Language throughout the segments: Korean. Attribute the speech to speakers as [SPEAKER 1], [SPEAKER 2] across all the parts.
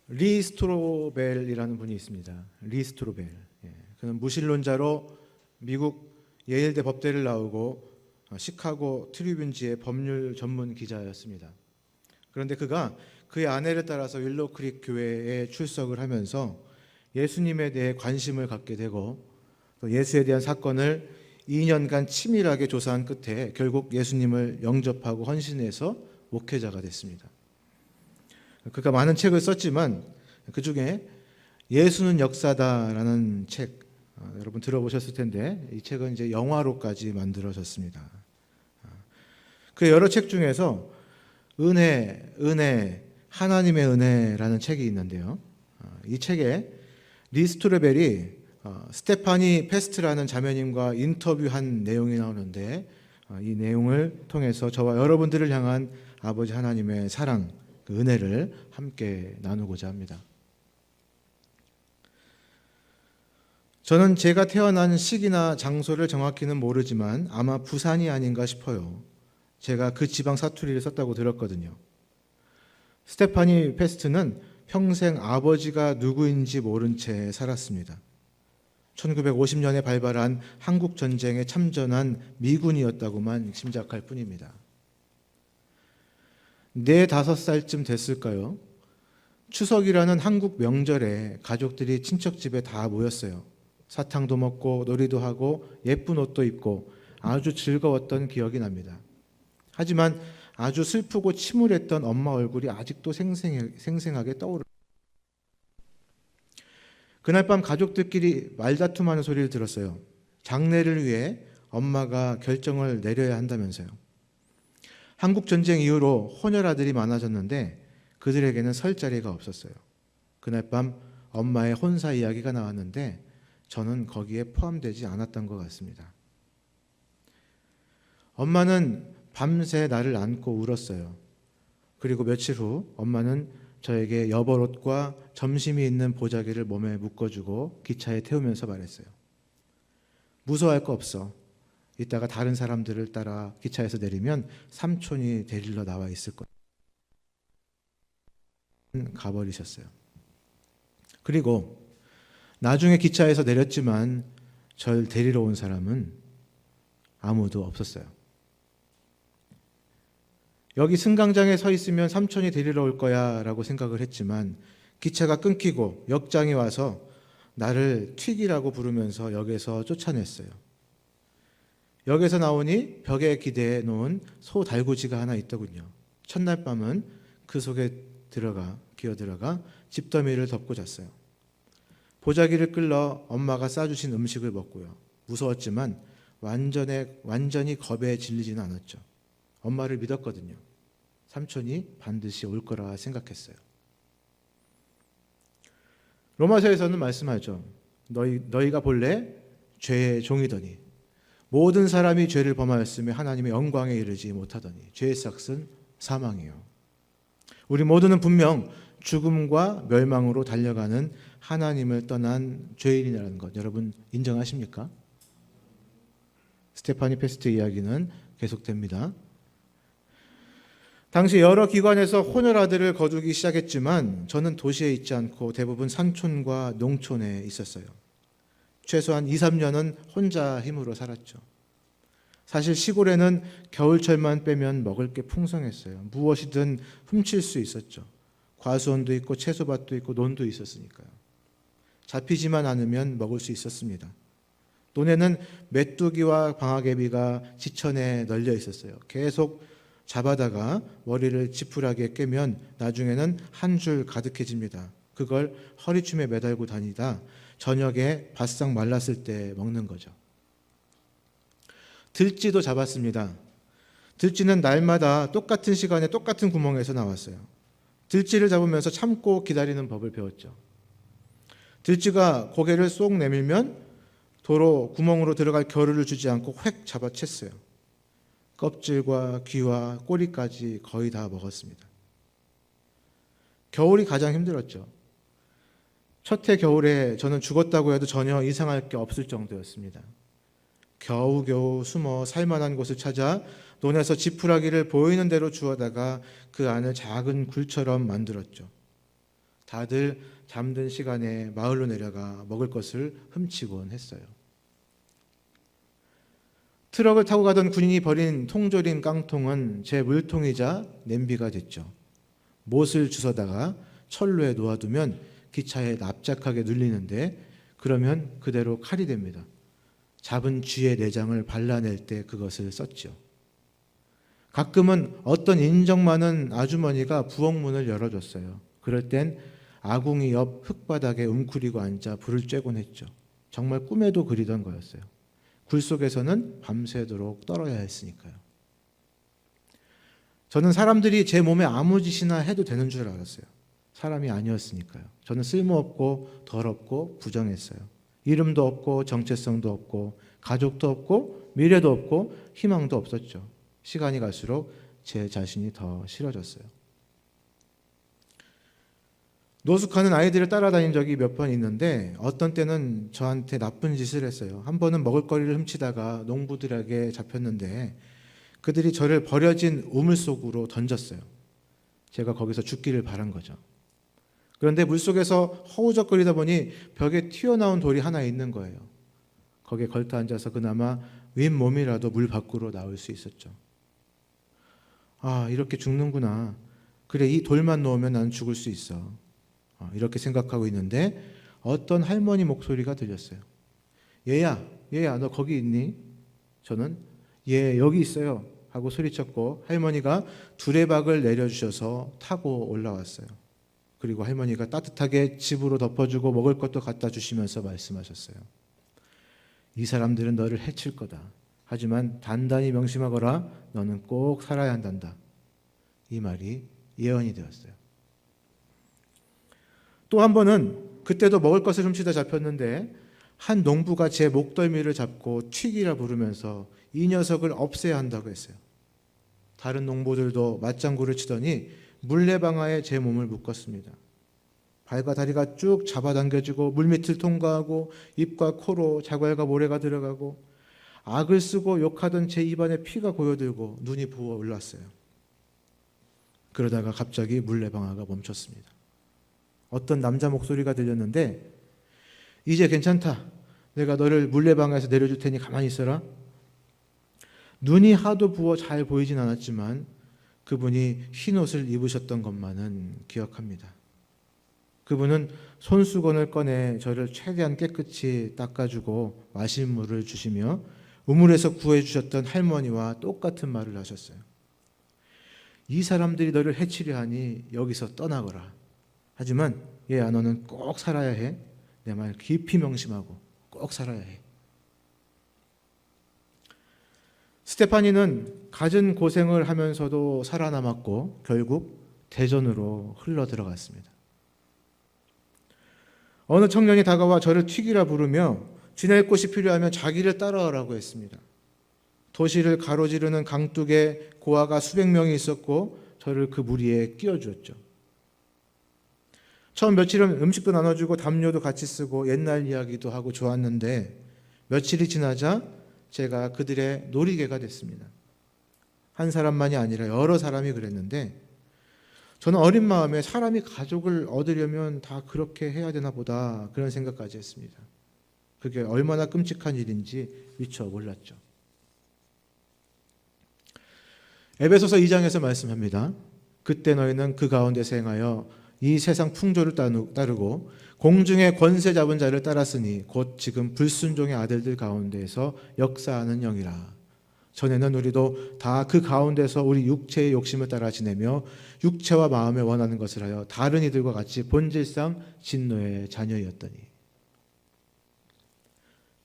[SPEAKER 1] 리 스트로벨이라는 분이 있습니다. 리 스트로벨. 그는 무신론자로 미국 예일대 법대를 나오고 시카고 트리뷴지의 법률 전문 기자였습니다. 그런데 그가 그의 아내를 따라서 윌로우 크릭 교회에 출석을 하면서 예수님에 대해 관심을 갖게 되고 또 예수에 대한 사건을 2년간 치밀하게 조사한 끝에 결국 예수님을 영접하고 헌신해서 목회자가 됐습니다. 그가 많은 책을 썼지만 그 중에 예수는 역사다라는 책, 여러분 들어보셨을 텐데 이 책은 이제 영화로까지 만들어졌습니다. 그 여러 책 중에서 은혜, 하나님의 은혜라는 책이 있는데요. 이 책에 리 스트로벨이 스테파니 페스트라는 자매님과 인터뷰한 내용이 나오는데 이 내용을 통해서 저와 여러분들을 향한 아버지 하나님의 사랑, 그 은혜를 함께 나누고자 합니다. 저는 제가 태어난 시기나 장소를 정확히는 모르지만 아마 부산이 아닌가 싶어요. 제가 그 지방 사투리를 썼다고 들었거든요. 스테파니 페스트는 평생 아버지가 누구인지 모른 채 살았습니다. 1950년에 발발한 한국 전쟁에 참전한 미군이었다고만 짐작할 뿐입니다. 4, 5살쯤 됐을까요? 추석이라는 한국 명절에 가족들이 친척 집에 다 모였어요. 사탕도 먹고 놀이도 하고 예쁜 옷도 입고 아주 즐거웠던 기억이 납니다. 하지만 아주 슬프고 침울했던 엄마 얼굴이 아직도 생생하게 떠오릅니다. 그날 밤 가족들끼리 말다툼하는 소리를 들었어요. 장례를 위해 엄마가 결정을 내려야 한다면서요. 한국 전쟁 이후로 혼혈아들이 많아졌는데 그들에게는 설 자리가 없었어요. 그날 밤 엄마의 혼사 이야기가 나왔는데 저는 거기에 포함되지 않았던 것 같습니다. 엄마는 밤새 나를 안고 울었어요. 그리고 며칠 후 엄마는 저에게 여벌옷과 점심이 있는 보자기를 몸에 묶어주고 기차에 태우면서 말했어요. 무서워할 거 없어. 이따가 다른 사람들을 따라 기차에서 내리면 삼촌이 데리러 나와 있을 거야. 가버리셨어요. 그리고 나중에 기차에서 내렸지만 절 데리러 온 사람은 아무도 없었어요. 여기 승강장에 서 있으면 삼촌이 데리러 올 거야 라고 생각을 했지만 기차가 끊기고 역장이 와서 나를 튀기라고 부르면서 역에서 쫓아냈어요. 역에서 나오니 벽에 기대해 놓은 소 달구지가 하나 있더군요. 첫날 밤은 그 속에 기어들어가 집더미를 덮고 잤어요. 보자기를 끌러 엄마가 싸주신 음식을 먹고요. 무서웠지만 완전히 겁에 질리지는 않았죠. 엄마를 믿었거든요. 삼촌이 반드시 올 거라 생각했어요. 로마서에서는 말씀하죠. 너희가 본래 죄의 종이더니 모든 사람이 죄를 범하였으며 하나님의 영광에 이르지 못하더니 죄의 삭은 사망이요. 우리 모두는 분명 죽음과 멸망으로 달려가는 하나님을 떠난 죄인이라는 것 여러분 인정하십니까? 스테파니 페스트 이야기는 계속됩니다. 당시 여러 기관에서 혼혈아들을 거두기 시작했지만 저는 도시에 있지 않고 대부분 산촌과 농촌에 있었어요. 최소한 2, 3년은 혼자 힘으로 살았죠. 사실 시골에는 겨울철만 빼면 먹을 게 풍성했어요. 무엇이든 훔칠 수 있었죠. 과수원도 있고 채소밭도 있고 논도 있었으니까요. 잡히지만 않으면 먹을 수 있었습니다. 논에는 메뚜기와 방아개비가 지천에 널려 있었어요. 계속 잡아다가 머리를 지푸라기에 꿰면 나중에는 한 줄 가득해집니다. 그걸 허리춤에 매달고 다니다 저녁에 바싹 말랐을 때 먹는 거죠. 들쥐도 잡았습니다. 들쥐는 날마다 똑같은 시간에 똑같은 구멍에서 나왔어요. 들쥐를 잡으면서 참고 기다리는 법을 배웠죠. 들쥐가 고개를 쏙 내밀면 도로 구멍으로 들어갈 겨를을 주지 않고 획 잡아챘어요. 껍질과 귀와 꼬리까지 거의 다 먹었습니다. 겨울이 가장 힘들었죠. 첫 해 겨울에 저는 죽었다고 해도 전혀 이상할 게 없을 정도였습니다. 겨우겨우 숨어 살만한 곳을 찾아 논에서 지푸라기를 보이는 대로 주워다가 그 안을 작은 굴처럼 만들었죠. 다들 잠든 시간에 마을로 내려가 먹을 것을 훔치곤 했어요. 트럭을 타고 가던 군인이 버린 통조림 깡통은 제 물통이자 냄비가 됐죠. 못을 주워다가 철로에 놓아두면 기차에 납작하게 눌리는데 그러면 그대로 칼이 됩니다. 잡은 쥐의 내장을 발라낼 때 그것을 썼죠. 가끔은 어떤 인정 많은 아주머니가 부엌문을 열어줬어요. 그럴 땐 아궁이 옆 흙바닥에 웅크리고 앉아 불을 쬐곤 했죠. 정말 꿈에도 그리던 거였어요. 굴 속에서는 밤새도록 떨어야 했으니까요. 저는 사람들이 제 몸에 아무 짓이나 해도 되는 줄 알았어요. 사람이 아니었으니까요. 저는 쓸모없고 더럽고 부정했어요. 이름도 없고 정체성도 없고 가족도 없고 미래도 없고 희망도 없었죠. 시간이 갈수록 제 자신이 더 싫어졌어요. 노숙하는 아이들을 따라다닌 적이 몇 번 있는데 어떤 때는 저한테 나쁜 짓을 했어요. 한 번은 먹을거리를 훔치다가 농부들에게 잡혔는데 그들이 저를 버려진 우물 속으로 던졌어요. 제가 거기서 죽기를 바란 거죠. 그런데 물속에서 허우적거리다 보니 벽에 튀어나온 돌이 하나 있는 거예요. 거기에 걸터 앉아서 그나마 윗몸이라도 물 밖으로 나올 수 있었죠. 아, 이렇게 죽는구나. 그래, 이 돌만 놓으면 나는 죽을 수 있어. 이렇게 생각하고 있는데 어떤 할머니 목소리가 들렸어요. 얘야, 너 거기 있니? 저는 예, 여기 있어요 하고 소리쳤고 할머니가 두레박을 내려주셔서 타고 올라왔어요. 그리고 할머니가 따뜻하게 집으로 덮어주고 먹을 것도 갖다 주시면서 말씀하셨어요. 이 사람들은 너를 해칠 거다. 하지만 단단히 명심하거라. 너는 꼭 살아야 한단다. 이 말이 예언이 되었어요. 또 한 번은 그때도 먹을 것을 훔치다 잡혔는데 한 농부가 제 목덜미를 잡고 튀기라 부르면서 이 녀석을 없애야 한다고 했어요. 다른 농부들도 맞장구를 치더니 물레방아에 제 몸을 묶었습니다. 발과 다리가 쭉 잡아당겨지고 물밑을 통과하고 입과 코로 자갈과 모래가 들어가고 악을 쓰고 욕하던 제 입안에 피가 고여들고 눈이 부어 올랐어요. 그러다가 갑자기 물레방아가 멈췄습니다. 어떤 남자 목소리가 들렸는데 이제 괜찮다. 내가 너를 물레방아에서 내려줄 테니 가만히 있어라. 눈이 하도 부어 잘 보이진 않았지만 그분이 흰 옷을 입으셨던 것만은 기억합니다. 그분은 손수건을 꺼내 저를 최대한 깨끗이 닦아주고 마실 물을 주시며 우물에서 구해주셨던 할머니와 똑같은 말을 하셨어요. 이 사람들이 너를 해치려 하니 여기서 떠나거라. 하지만 얘야, 너는 꼭 살아야 해. 내 말 깊이 명심하고 꼭 살아야 해. 스테파니는 갖은 고생을 하면서도 살아남았고 결국 대전으로 흘러 들어갔습니다. 어느 청년이 다가와 저를 튀기라 부르며 지낼 곳이 필요하면 자기를 따라오라고 했습니다. 도시를 가로지르는 강둑에 고아가 수백 명이 있었고 저를 그 무리에 끼워주었죠. 처음 며칠은 음식도 나눠주고 담요도 같이 쓰고 옛날 이야기도 하고 좋았는데 며칠이 지나자 제가 그들의 놀이개가 됐습니다. 한 사람만이 아니라 여러 사람이 그랬는데 저는 어린 마음에 사람이 가족을 얻으려면 다 그렇게 해야 되나 보다 그런 생각까지 했습니다. 그게 얼마나 끔찍한 일인지 미처 몰랐죠. 에베소서 2장에서 말씀합니다. 그때 너희는 그 가운데서 행하여 이 세상 풍조를 따르고 공중의 권세 잡은 자를 따랐으니 곧 지금 불순종의 아들들 가운데에서 역사하는 영이라. 전에는 우리도 다 그 가운데서 우리 육체의 욕심을 따라 지내며 육체와 마음에 원하는 것을 하여 다른 이들과 같이 본질상 진노의 자녀였더니.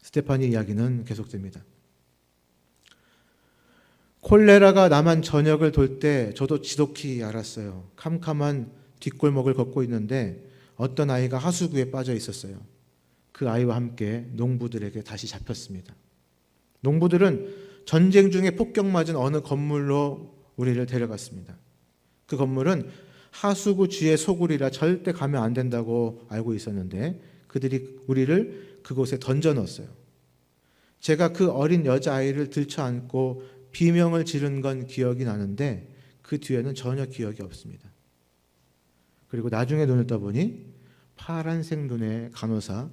[SPEAKER 1] 스테파니 이야기는 계속됩니다. 콜레라가 남한 전역을 돌 때 저도 지독히 알았어요. 캄캄한 뒷골목을 걷고 있는데 어떤 아이가 하수구에 빠져 있었어요. 그 아이와 함께 농부들에게 다시 잡혔습니다. 농부들은 전쟁 중에 폭격맞은 어느 건물로 우리를 데려갔습니다. 그 건물은 하수구 쥐의 소굴이라 절대 가면 안 된다고 알고 있었는데 그들이 우리를 그곳에 던져 넣었어요. 제가 그 어린 여자아이를 들쳐안고 비명을 지른 건 기억이 나는데 그 뒤에는 전혀 기억이 없습니다. 그리고 나중에 눈을 떠보니 파란색 눈의 간호사,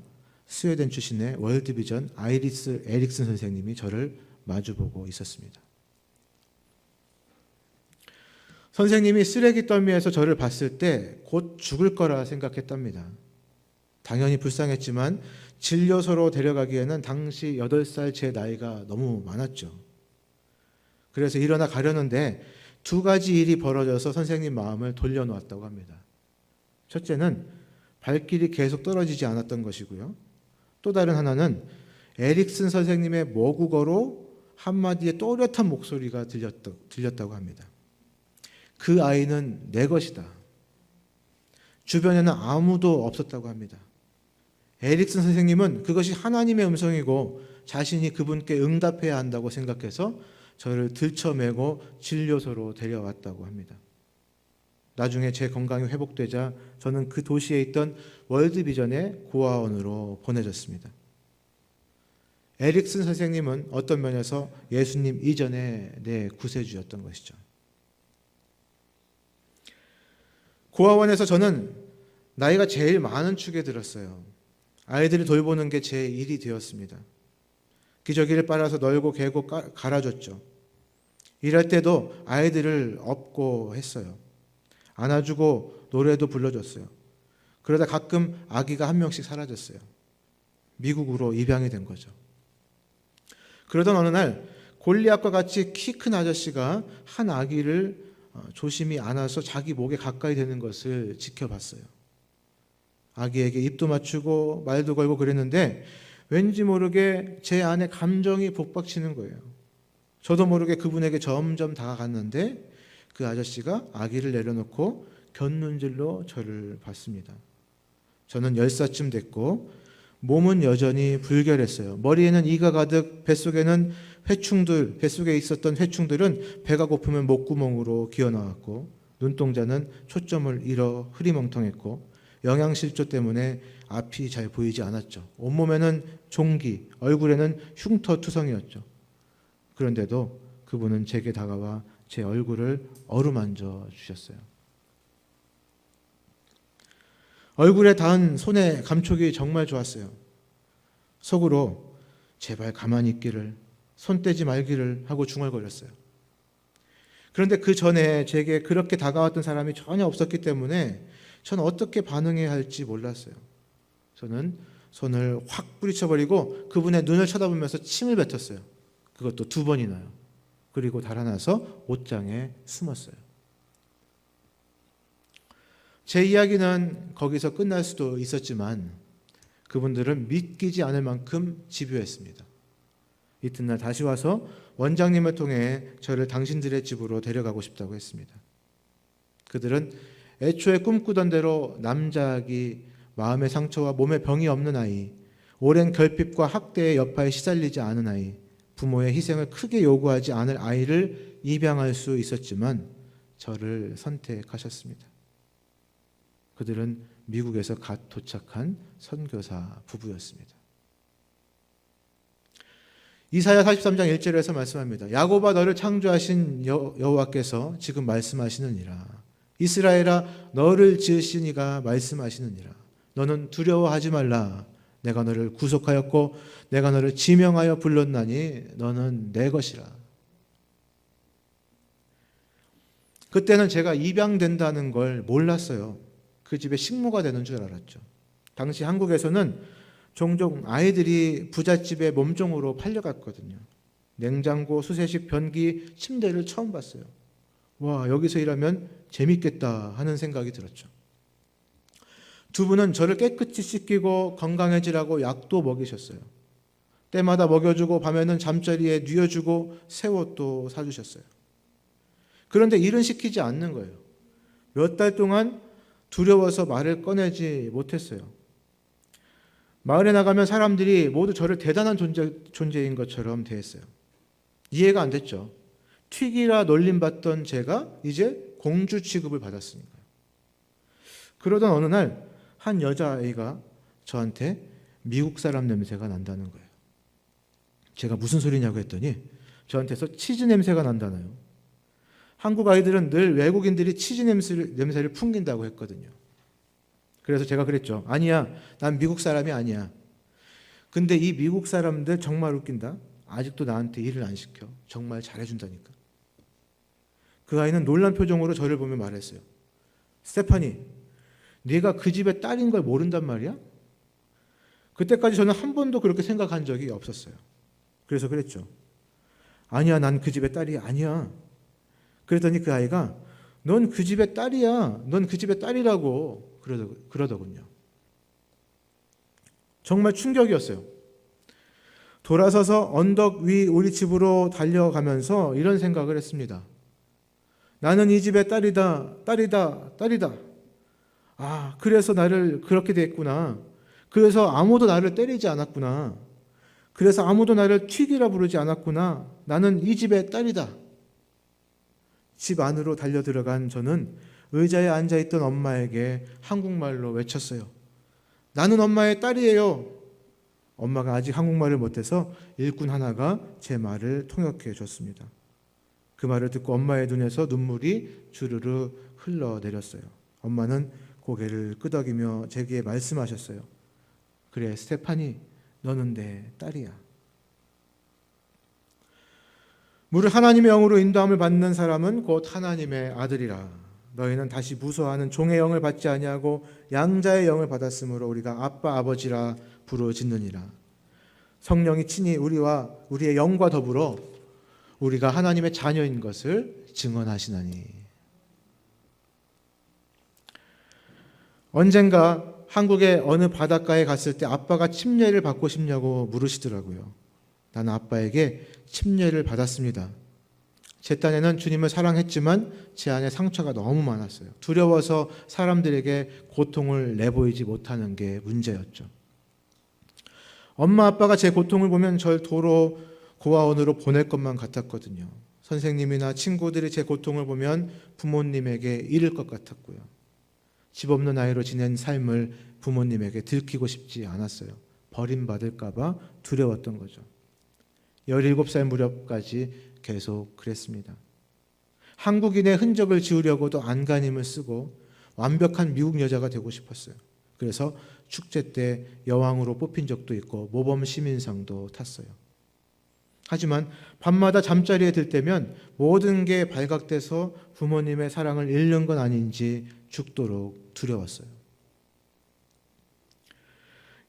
[SPEAKER 1] 스웨덴 출신의 월드비전 아이리스 에릭슨 선생님이 저를 마주보고 있었습니다. 선생님이 쓰레기 더미에서 저를 봤을 때 곧 죽을 거라 생각했답니다. 당연히 불쌍했지만 진료소로 데려가기에는 당시 8살 제 나이가 너무 많았죠. 그래서 일어나 가려는데 두 가지 일이 벌어져서 선생님 마음을 돌려놓았다고 합니다. 첫째는 발길이 계속 떨어지지 않았던 것이고요. 또 다른 하나는 에릭슨 선생님의 모국어로 한마디의 또렷한 목소리가 들렸다고 합니다. 그 아이는 내 것이다. 주변에는 아무도 없었다고 합니다. 에릭슨 선생님은 그것이 하나님의 음성이고 자신이 그분께 응답해야 한다고 생각해서 저를 들쳐매고 진료소로 데려왔다고 합니다. 나중에 제 건강이 회복되자 저는 그 도시에 있던 월드비전의 고아원으로 보내졌습니다. 에릭슨 선생님은 어떤 면에서 예수님 이전의 내 구세주였던 것이죠. 고아원에서 저는 나이가 제일 많은 축에 들었어요. 아이들을 돌보는 게 제 일이 되었습니다. 기저귀를 빨아서 널고 개고 갈아줬죠. 일할 때도 아이들을 업고 했어요. 안아주고 노래도 불러줬어요. 그러다 가끔 아기가 한 명씩 사라졌어요. 미국으로 입양이 된 거죠. 그러던 어느 날 골리앗과 같이 키 큰 아저씨가 한 아기를 조심히 안아서 자기 목에 가까이 대는 것을 지켜봤어요. 아기에게 입도 맞추고 말도 걸고 그랬는데 왠지 모르게 제 안에 감정이 복박치는 거예요. 저도 모르게 그분에게 점점 다가갔는데 그 아저씨가 아기를 내려놓고 곁눈질로 저를 봤습니다. 저는 10살쯤 됐고 몸은 여전히 불결했어요. 머리에는 이가 가득, 뱃속에 있었던 회충들은 배가 고프면 목구멍으로 기어나왔고 눈동자는 초점을 잃어 흐리멍텅했고 영양실조 때문에 앞이 잘 보이지 않았죠. 온몸에는 종기, 얼굴에는 흉터투성이었죠. 그런데도 그분은 제게 다가와 제 얼굴을 어루만져 주셨어요. 얼굴에 닿은 손의 감촉이 정말 좋았어요. 속으로 제발 가만히 있기를, 손 떼지 말기를 하고 중얼거렸어요. 그런데 그 전에 제게 그렇게 다가왔던 사람이 전혀 없었기 때문에 저는 어떻게 반응해야 할지 몰랐어요. 저는 손을 확 뿌리쳐버리고 그분의 눈을 쳐다보면서 침을 뱉었어요. 그것도 2번이나요. 그리고 달아나서 옷장에 숨었어요. 제 이야기는 거기서 끝날 수도 있었지만 그분들은 믿기지 않을 만큼 집요했습니다. 이튿날 다시 와서 원장님을 통해 저를 당신들의 집으로 데려가고 싶다고 했습니다. 그들은 애초에 꿈꾸던 대로 남자아기, 마음의 상처와 몸에 병이 없는 아이, 오랜 결핍과 학대의 여파에 시달리지 않은 아이, 부모의 희생을 크게 요구하지 않을 아이를 입양할 수 있었지만 저를 선택하셨습니다. 그들은 미국에서 갓 도착한 선교사 부부였습니다. 이사야 43장 1절에서 말씀합니다. 야곱아 너를 창조하신 여호와께서 지금 말씀하시느니라. 이스라엘아 너를 지으신 이가 말씀하시느니라. 너는 두려워하지 말라. 내가 너를 구속하였고 내가 너를 지명하여 불렀나니 너는 내 것이라. 그때는 제가 입양된다는 걸 몰랐어요. 그 집에 식모가 되는 줄 알았죠. 당시 한국에서는 종종 아이들이 부잣집에 몸종으로 팔려갔거든요. 냉장고, 수세식, 변기, 침대를 처음 봤어요. 와, 여기서 일하면 재밌겠다 하는 생각이 들었죠. 두 분은 저를 깨끗이 씻기고 건강해지라고 약도 먹이셨어요. 때마다 먹여주고 밤에는 잠자리에 뉘어주고 새 옷도 사주셨어요. 그런데 일은 시키지 않는 거예요. 몇 달 동안 두려워서 말을 꺼내지 못했어요. 마을에 나가면 사람들이 모두 저를 대단한 존재인 것처럼 대했어요. 이해가 안 됐죠. 튀기라 놀림받던 제가 이제 공주 취급을 받았으니까요. 그러던 어느 날 한 여자아이가 저한테 미국 사람 냄새가 난다는 거예요. 제가 무슨 소리냐고 했더니 저한테서 치즈 냄새가 난다나요. 한국 아이들은 늘 외국인들이 치즈 냄새를 풍긴다고 했거든요. 그래서 제가 그랬죠. 아니야, 난 미국 사람이 아니야. 근데 이 미국 사람들 정말 웃긴다. 아직도 나한테 일을 안 시켜. 정말 잘해준다니까. 그 아이는 놀란 표정으로 저를 보며 말했어요. 스테파니, 네가 그 집의 딸인 걸 모른단 말이야? 그때까지 저는 한 번도 그렇게 생각한 적이 없었어요. 그래서 그랬죠. 아니야, 난 그 집의 딸이 아니야. 그랬더니 그 아이가 넌 그 집의 딸이야. 넌 그 집의 딸이라고 그러더군요. 정말 충격이었어요. 돌아서서 언덕 위 우리 집으로 달려가면서 이런 생각을 했습니다. 나는 이 집의 딸이다, 딸이다, 딸이다. 아, 그래서 나를 그렇게 됐구나. 그래서 아무도 나를 때리지 않았구나. 그래서 아무도 나를 튀기라 부르지 않았구나. 나는 이 집의 딸이다. 집 안으로 달려 들어간 저는 의자에 앉아있던 엄마에게 한국말로 외쳤어요. 나는 엄마의 딸이에요. 엄마가 아직 한국말을 못해서 일꾼 하나가 제 말을 통역해 줬습니다. 그 말을 듣고 엄마의 눈에서 눈물이 주르르 흘러내렸어요. 엄마는 고개를 끄덕이며 제게 말씀하셨어요. 그래, 스테파니, 너는 내 딸이야. 무릇 하나님의 영으로 인도함을 받는 사람은 곧 하나님의 아들이라. 너희는 다시 무서워하는 종의 영을 받지 아니하고 양자의 영을 받았으므로 우리가 아빠 아버지라 부르짖느니라. 성령이 친히 우리의 영과 더불어 우리가 하나님의 자녀인 것을 증언하시나니. 언젠가 한국의 어느 바닷가에 갔을 때 아빠가 침례를 받고 싶냐고 물으시더라고요. 나는 아빠에게 침례를 받았습니다. 제 딴에는 주님을 사랑했지만 제 안에 상처가 너무 많았어요. 두려워서 사람들에게 고통을 내보이지 못하는 게 문제였죠. 엄마 아빠가 제 고통을 보면 절 도로 고아원으로 보낼 것만 같았거든요. 선생님이나 친구들이 제 고통을 보면 부모님에게 이를 것 같았고요. 집 없는 아이로 지낸 삶을 부모님에게 들키고 싶지 않았어요. 버림받을까 봐 두려웠던 거죠. 17살 무렵까지 계속 그랬습니다. 한국인의 흔적을 지우려고도 안간힘을 쓰고 완벽한 미국 여자가 되고 싶었어요. 그래서 축제 때 여왕으로 뽑힌 적도 있고 모범 시민상도 탔어요. 하지만 밤마다 잠자리에 들 때면 모든 게 발각돼서 부모님의 사랑을 잃는 건 아닌지 죽도록 두려웠어요.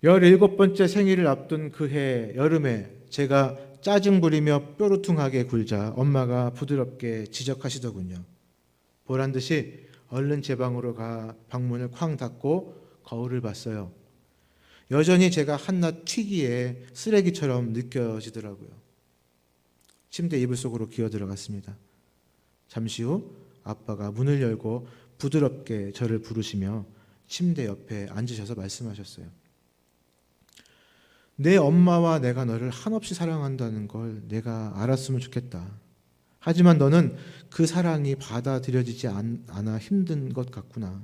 [SPEAKER 1] 17번째 생일을 앞둔 그해 여름에 제가 짜증 부리며 뾰루퉁하게 굴자 엄마가 부드럽게 지적하시더군요. 보란 듯이 얼른 제 방으로 가 방문을 쾅 닫고 거울을 봤어요. 여전히 제가 한낱 튀기에 쓰레기처럼 느껴지더라고요. 침대 이불 속으로 기어 들어갔습니다. 잠시 후 아빠가 문을 열고 부드럽게 저를 부르시며 침대 옆에 앉으셔서 말씀하셨어요. 내 엄마와 내가 너를 한없이 사랑한다는 걸 내가 알았으면 좋겠다. 하지만 너는 그 사랑이 받아들여지지 않아 힘든 것 같구나.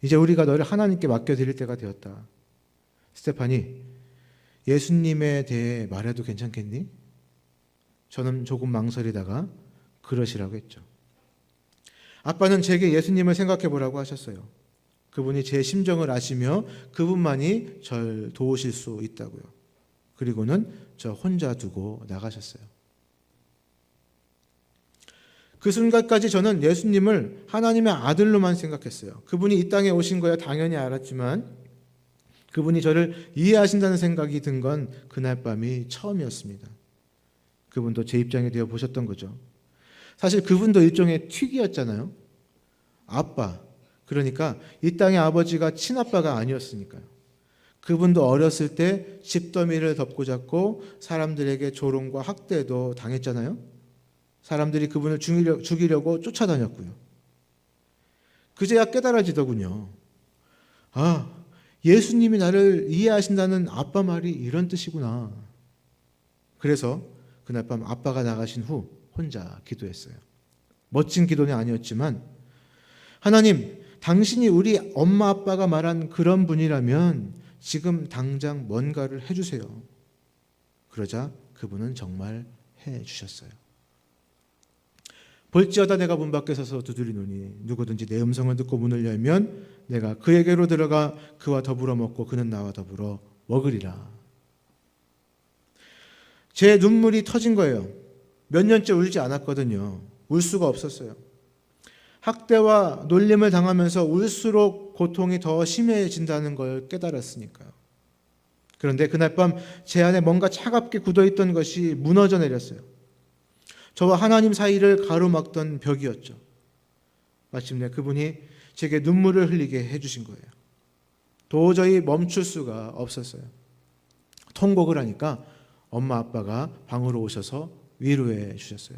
[SPEAKER 1] 이제 우리가 너를 하나님께 맡겨드릴 때가 되었다. 스테파니, 예수님에 대해 말해도 괜찮겠니? 저는 조금 망설이다가 그러시라고 했죠. 아빠는 제게 예수님을 생각해 보라고 하셨어요. 그분이 제 심정을 아시며 그분만이 절 도우실 수 있다고요. 그리고는 저 혼자 두고 나가셨어요. 그 순간까지 저는 예수님을 하나님의 아들로만 생각했어요. 그분이 이 땅에 오신 거야 당연히 알았지만 그분이 저를 이해하신다는 생각이 든 건 그날 밤이 처음이었습니다. 그분도 제 입장이 되어 보셨던 거죠. 사실 그분도 일종의 튀기였잖아요. 아빠, 그러니까 이 땅의 아버지가 친아빠가 아니었으니까요. 그분도 어렸을 때 집더미를 덮고 잡고 사람들에게 조롱과 학대도 당했잖아요. 사람들이 그분을 죽이려고 쫓아다녔고요. 그제야 깨달아지더군요. 아, 예수님이 나를 이해하신다는 아빠 말이 이런 뜻이구나. 그래서 그날 밤 아빠가 나가신 후 혼자 기도했어요. 멋진 기도는 아니었지만 하나님, 당신이 우리 엄마 아빠가 말한 그런 분이라면 지금 당장 뭔가를 해주세요. 그러자 그분은 정말 해주셨어요. 볼지어다 내가 문 밖에 서서 두드리노니 누구든지 내 음성을 듣고 문을 열면 내가 그에게로 들어가 그와 더불어 먹고 그는 나와 더불어 먹으리라. 제 눈물이 터진 거예요. 몇 년째 울지 않았거든요. 울 수가 없었어요. 학대와 놀림을 당하면서 울수록 고통이 더 심해진다는 걸 깨달았으니까요. 그런데 그날 밤 제 안에 뭔가 차갑게 굳어있던 것이 무너져 내렸어요. 저와 하나님 사이를 가로막던 벽이었죠. 마침내 그분이 제게 눈물을 흘리게 해주신 거예요. 도저히 멈출 수가 없었어요. 통곡을 하니까 엄마 아빠가 방으로 오셔서 위로해 주셨어요.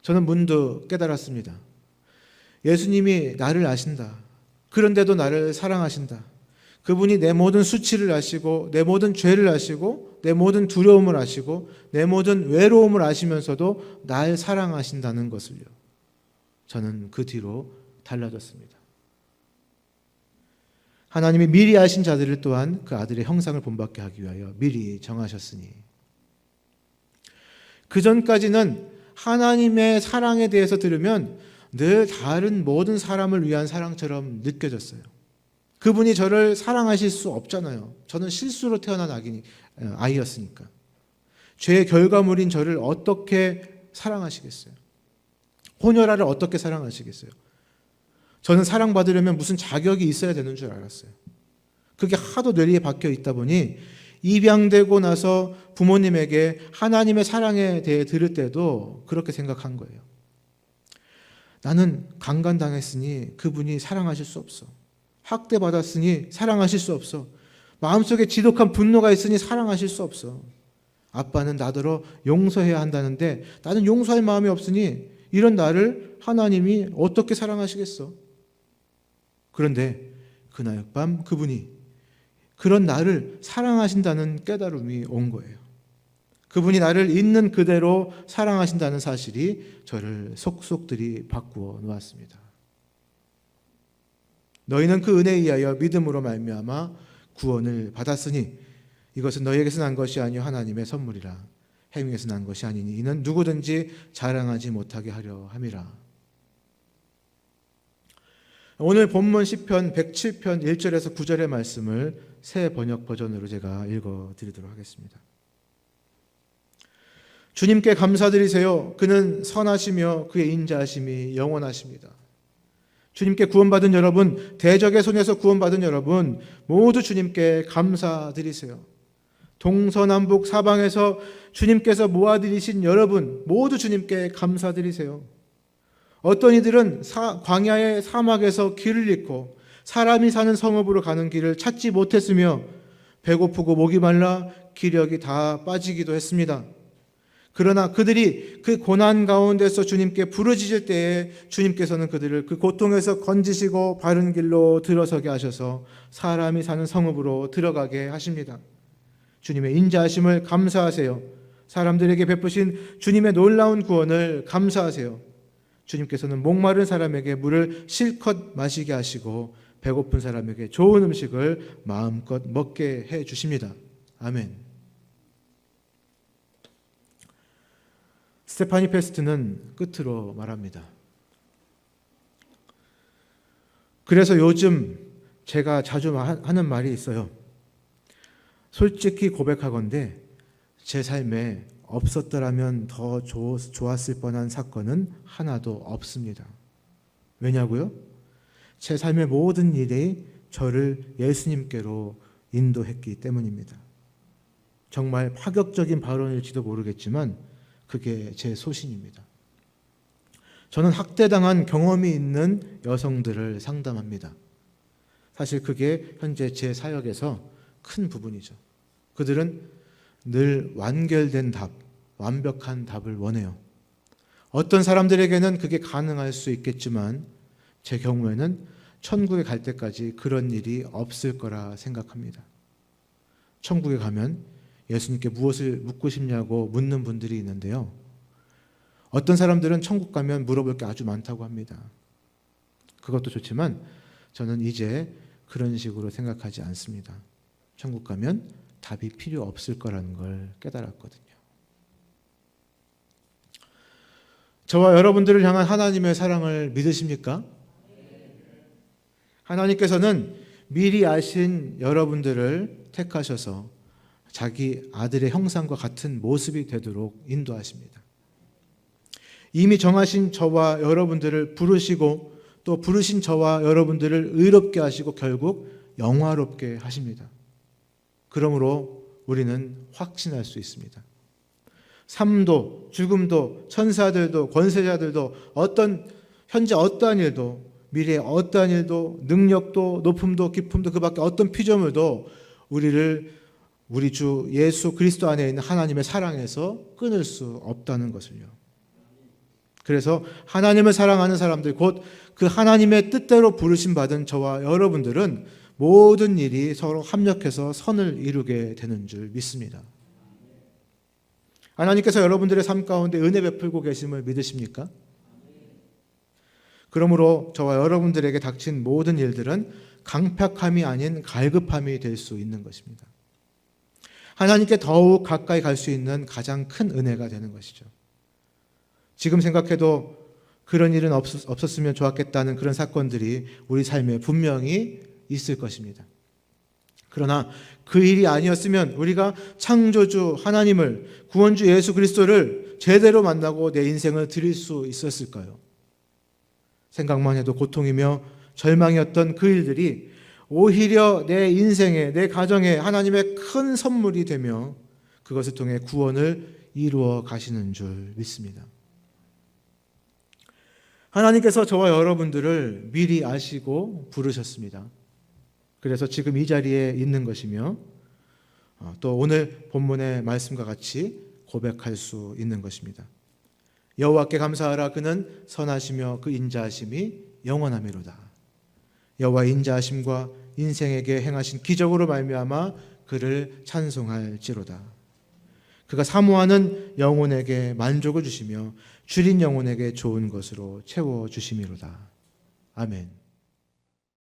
[SPEAKER 1] 저는 문득 깨달았습니다. 예수님이 나를 아신다. 그런데도 나를 사랑하신다. 그분이 내 모든 수치를 아시고 내 모든 죄를 아시고 내 모든 두려움을 아시고 내 모든 외로움을 아시면서도 날 사랑하신다는 것을요. 저는 그 뒤로 달라졌습니다. 하나님이 미리 아신 자들을 또한 그 아들의 형상을 본받게 하기 위하여 미리 정하셨으니 그전까지는 하나님의 사랑에 대해서 들으면 늘 다른 모든 사람을 위한 사랑처럼 느껴졌어요. 그분이 저를 사랑하실 수 없잖아요. 저는 실수로 태어난 아이였으니까. 죄의 결과물인 저를 어떻게 사랑하시겠어요? 혼혈아를 어떻게 사랑하시겠어요? 저는 사랑받으려면 무슨 자격이 있어야 되는 줄 알았어요. 그게 하도 뇌리에 박혀 있다 보니 입양되고 나서 부모님에게 하나님의 사랑에 대해 들을 때도 그렇게 생각한 거예요. 나는 강간당했으니 그분이 사랑하실 수 없어. 학대받았으니 사랑하실 수 없어. 마음속에 지독한 분노가 있으니 사랑하실 수 없어. 아빠는 나더러 용서해야 한다는데 나는 용서할 마음이 없으니 이런 나를 하나님이 어떻게 사랑하시겠어? 그런데 그날 밤 그분이 그런 나를 사랑하신다는 깨달음이 온 거예요. 그분이 나를 있는 그대로 사랑하신다는 사실이 저를 속속들이 바꾸어 놓았습니다. 너희는 그 은혜에 의하여 믿음으로 말미암아 구원을 받았으니 이것은 너희에게서 난 것이 아니요 하나님의 선물이라. 행위에서 난 것이 아니니 이는 누구든지 자랑하지 못하게 하려 함이라. 오늘 본문 시편 107편 1절에서 9절의 말씀을 새 번역 버전으로 제가 읽어드리도록 하겠습니다. 주님께 감사드리세요. 그는 선하시며 그의 인자하심이 영원하십니다. 주님께 구원받은 여러분, 대적의 손에서 구원받은 여러분 모두 주님께 감사드리세요. 동서남북 사방에서 주님께서 모아들이신 여러분 모두 주님께 감사드리세요. 어떤 이들은 광야의 사막에서 길을 잃고 사람이 사는 성읍으로 가는 길을 찾지 못했으며 배고프고 목이 말라 기력이 다 빠지기도 했습니다. 그러나 그들이 그 고난 가운데서 주님께 부르짖을 때에 주님께서는 그들을 그 고통에서 건지시고 바른 길로 들어서게 하셔서 사람이 사는 성읍으로 들어가게 하십니다. 주님의 인자하심을 감사하세요. 사람들에게 베푸신 주님의 놀라운 구원을 감사하세요. 주님께서는 목마른 사람에게 물을 실컷 마시게 하시고 배고픈 사람에게 좋은 음식을 마음껏 먹게 해 주십니다. 아멘. 스테파니 페스트는 끝으로 말합니다. 그래서 요즘 제가 자주 하는 말이 있어요. 솔직히 고백하건대 제 삶에 없었더라면 더 좋았을 뻔한 사건은 하나도 없습니다. 왜냐고요? 제 삶의 모든 일이 저를 예수님께로 인도했기 때문입니다. 정말 파격적인 발언일지도 모르겠지만 그게 제 소신입니다. 저는 학대당한 경험이 있는 여성들을 상담합니다. 사실 그게 현재 제 사역에서 큰 부분이죠. 그들은 늘 완결된 답, 완벽한 답을 원해요. 어떤 사람들에게는 그게 가능할 수 있겠지만 제 경우에는 천국에 갈 때까지 그런 일이 없을 거라 생각합니다. 천국에 가면 예수님께 무엇을 묻고 싶냐고 묻는 분들이 있는데요. 어떤 사람들은 천국 가면 물어볼 게 아주 많다고 합니다. 그것도 좋지만 저는 이제 그런 식으로 생각하지 않습니다. 천국 가면 답이 필요 없을 거라는 걸 깨달았거든요. 저와 여러분들을 향한 하나님의 사랑을 믿으십니까? 하나님께서는 미리 아신 여러분들을 택하셔서 자기 아들의 형상과 같은 모습이 되도록 인도하십니다. 이미 정하신 저와 여러분들을 부르시고 또 부르신 저와 여러분들을 의롭게 하시고 결국 영화롭게 하십니다. 그러므로 우리는 확신할 수 있습니다. 삶도 죽음도 천사들도 권세자들도 현재 어떠한 일도 미래의 어떠한 일도 능력도 높음도 깊음도 그 밖에 어떤 피조물도 우리를 우리 주 예수 그리스도 안에 있는 하나님의 사랑에서 끊을 수 없다는 것을요. 그래서 하나님을 사랑하는 사람들, 곧 그 하나님의 뜻대로 부르심 받은 저와 여러분들은 모든 일이 서로 합력해서 선을 이루게 되는 줄 믿습니다. 하나님께서 여러분들의 삶 가운데 은혜 베풀고 계심을 믿으십니까? 그러므로 저와 여러분들에게 닥친 모든 일들은 강팍함이 아닌 갈급함이 될 수 있는 것입니다. 하나님께 더욱 가까이 갈 수 있는 가장 큰 은혜가 되는 것이죠. 지금 생각해도 그런 일은 없었으면 좋았겠다는 그런 사건들이 우리 삶에 분명히 있을 것입니다. 그러나 그 일이 아니었으면 우리가 창조주 하나님을, 구원주 예수 그리스도를 제대로 만나고 내 인생을 드릴 수 있었을까요? 생각만 해도 고통이며 절망이었던 그 일들이 오히려 내 인생에, 내 가정에 하나님의 큰 선물이 되며 그것을 통해 구원을 이루어 가시는 줄 믿습니다. 하나님께서 저와 여러분들을 미리 아시고 부르셨습니다. 그래서 지금 이 자리에 있는 것이며 또 오늘 본문의 말씀과 같이 고백할 수 있는 것입니다. 여호와께 감사하라. 그는 선하시며 그 인자하심이 영원하미로다. 여호와의 인자하심과 인생에게 행하신 기적으로 말미암아 그를 찬송할지로다. 그가 사모하는 영혼에게 만족을 주시며 줄인 영혼에게 좋은 것으로 채워주심이로다. 아멘.